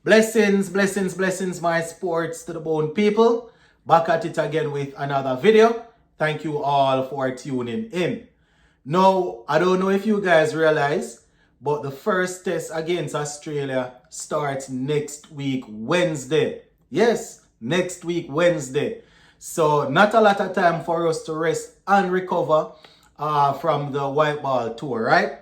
Blessings, blessings, blessings, my sports to the bone people. Back at it again with another video. Thank you all for tuning in. Now, I don't know if you guys realize, but the first test against Australia starts next week, Wednesday. Yes, next week, Wednesday. So, not a lot of time for us to rest and recover from the white ball tour, right?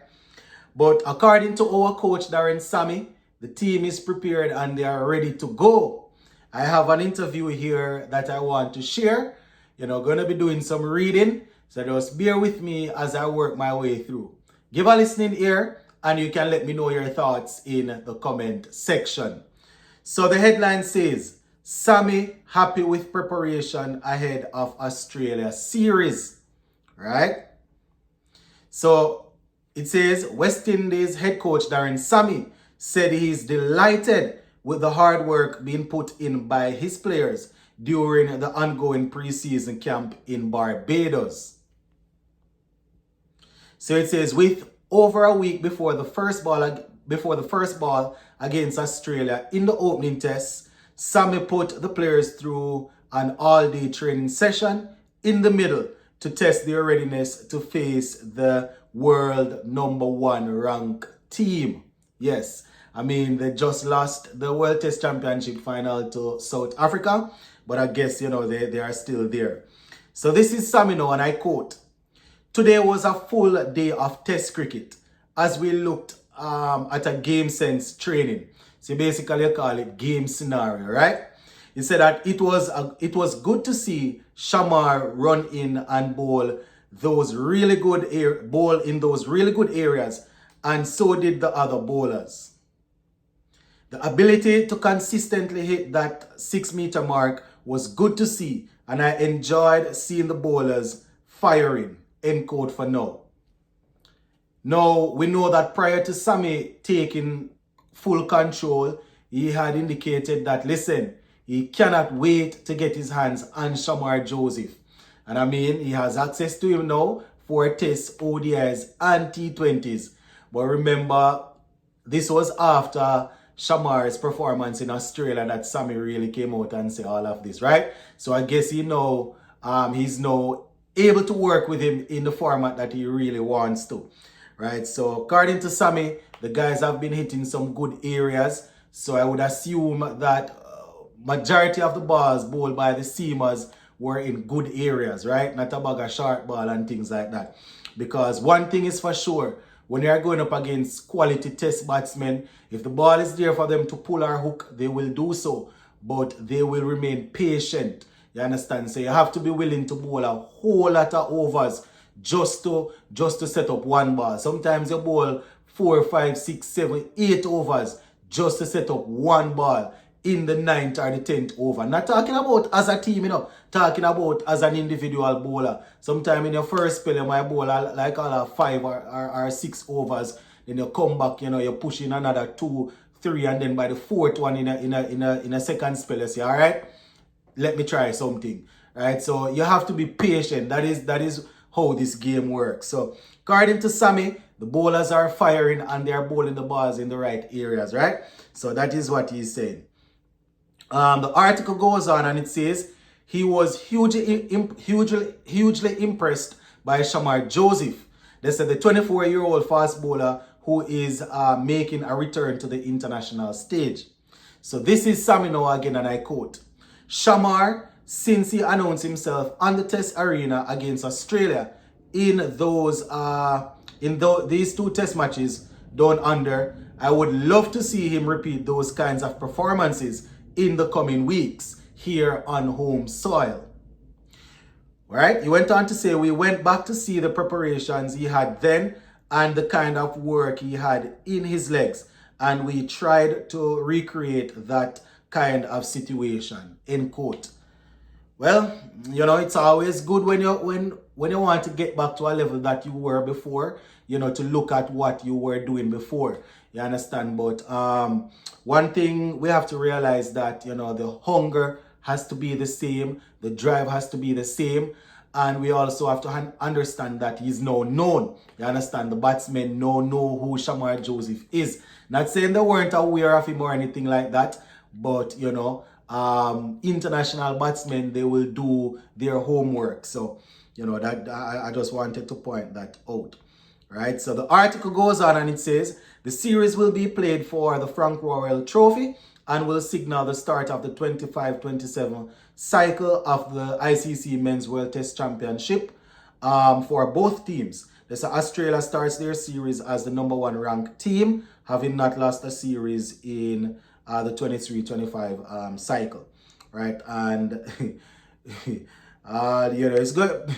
But according to our coach, Sammy, the team is prepared and they are ready to go. I have an interview here that I want to share. Going to be doing some reading. So just bear with me as I work my way through. Give a listening ear and you can let me know your thoughts in the comment section. So the headline says, Sammy happy with preparation ahead of Australia series. Right? So it says West Indies head coach Sammy said he is delighted with the hard work being put in by his players during the ongoing preseason camp in Barbados. So it says with over a week before the first ball against Australia in the opening test, Sammy put the players through an all-day training session in the middle to test their readiness to face the world #1 ranked team. Yes, I mean, they just lost the World Test Championship final to South Africa, but I guess, they are still there. So this is Sammy now, and I quote, "Today was a full day of test cricket as we looked at a game sense training." So basically you call it game scenario, right? He said that it was good to see Shamar run in and bowl in those really good areas, and so did the other bowlers. The ability to consistently hit that 6-meter mark was good to see, and I enjoyed seeing the bowlers firing. End quote for now. Now, we know that prior to Sammy taking full control, he had indicated that, listen, he cannot wait to get his hands on Shamar Joseph. And I mean, he has access to him now for tests, ODIs, and T20s. But remember, this was after Shamar's performance in Australia that Sammy really came out and said all of this, right? So I guess he's now able to work with him in the format that he really wants to, right? So according to Sammy, the guys have been hitting some good areas. So I would assume that majority of the balls bowled by the seamers were in good areas, right? Not a bag of short ball and things like that. Because one thing is for sure, when you are going up against quality test batsmen, if the ball is there for them to pull or hook, they will do so. But they will remain patient. You understand? So you have to be willing to bowl a whole lot of overs just to set up one ball. Sometimes you bowl 4, 5, 6, 7, 8 overs just to set up one ball in the 9th or the 10th over. Not talking about as a team, talking about as an individual bowler. Sometimes in your first spell, you might bowl like all 5 or 6 overs. Then you come back, you push in another 2, 3, and then by the 4th one in a second spell, you say, all right, let me try something. Right? So you have to be patient. That is how this game works. So according to Sammy, the bowlers are firing and they are bowling the balls in the right areas, right? So that is what he's saying. The article goes on and it says he was hugely impressed by Shamar Joseph. They said the 24-year-old fast bowler who is making a return to the international stage. So this is Sammy now again, and I quote, "Shamar, since he announced himself on the test arena against Australia in these 2 test matches down under, I would love to see him repeat those kinds of performances in the coming weeks here on home soil." Right? He went on to say, "We went back to see the preparations he had then and the kind of work he had in his legs, and we tried to recreate that kind of situation." End quote. Well, it's always good when you want to get back to a level that you were before, to look at what you were doing before. You understand? But one thing we have to realize that, the hunger has to be the same. The drive has to be the same. And we also have to understand that he's now known. You understand? The batsmen now know who Shamar Joseph is. Not saying they weren't aware of him or anything like that, but you know, international batsmen, they will do their homework. So, you know, that I just wanted to point that out. Right? So the article goes on and it says the series will be played for the Frank Royal Trophy and will signal the start of the 25-27 cycle of the ICC Men's World Test Championship for both teams. So Australia starts their series as the #1 ranked team, having not lost a series in the 23-25 cycle, right? And you know, it's good.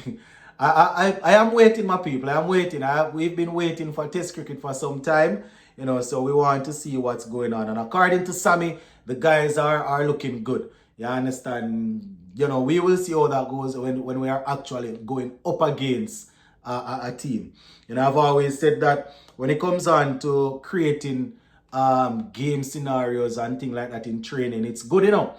I am waiting, my people. I am waiting. We've been waiting for Test cricket for some time, you know, so we want to see what's going on. And according to Sammy, the guys are looking good. You understand? You know, we will see how that goes when we are actually going up against a team. You know, I've always said that when it comes on to creating game scenarios and things like that in training, it's good, you know.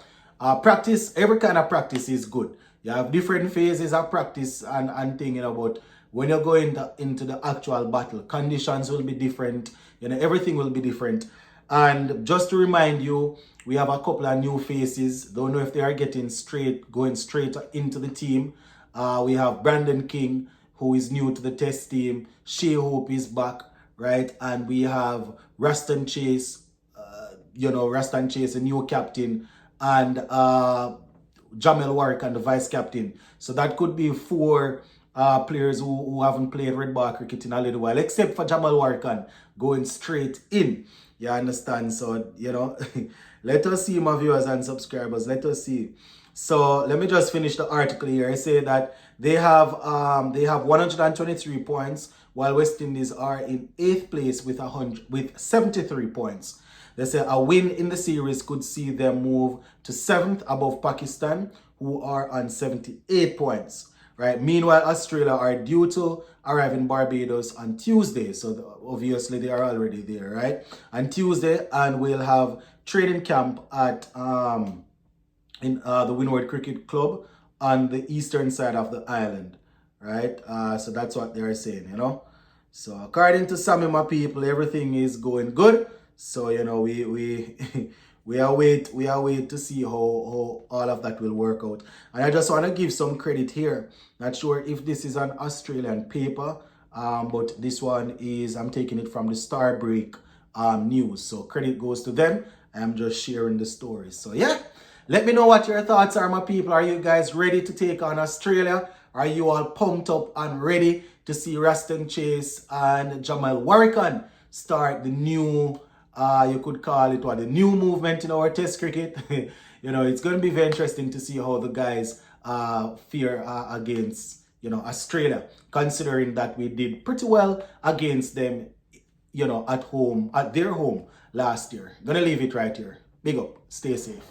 Practice, every kind of practice is good. You have different phases of practice and thing, you know, but when you go into the actual battle, conditions will be different, you know, everything will be different. And just to remind you, we have a couple of new faces. Don't know if they are going straight into the team. We have Brandon King, who is new to the test team. Shea Hope is back, right? And we have Raston Chase, Raston Chase, a new captain, and Jamel Warwick and the vice captain. So that could be 4 players who haven't played red ball cricket in a little while, except for Jamel Warwick going straight in. You understand? So, you know, let us see, my viewers and subscribers. Let us see. So let me just finish the article here. I say that they have 123 points, while West Indies are in 8th place with 73 points. They say a win in the series could see them move to 7th above Pakistan, who are on 78 points. Right. Meanwhile, Australia are due to arrive in Barbados on Tuesday. So obviously they are already there, right? On Tuesday, and we'll have training camp at in the Windward Cricket Club on the eastern side of the island, right? So that's what they're saying, you know. So according to Sammy, my people, everything is going good. So, you know, we we are wait to see how all of that will work out. And I just want to give some credit here. Not sure if this is an Australian paper, but this one is, I'm taking it from the Starbreak news. So credit goes to them. I'm just sharing the story. So yeah, let me know what your thoughts are, my people. Are you guys ready to take on Australia? Are you all pumped up and ready to see Raston Chase and Jamal Warwick start the new, you could call it the new movement in our test cricket? You know, it's going to be very interesting to see how the guys fare against, you know, Australia, considering that we did pretty well against them, you know, at their home last year. Gonna leave it right here. Big up. Stay safe.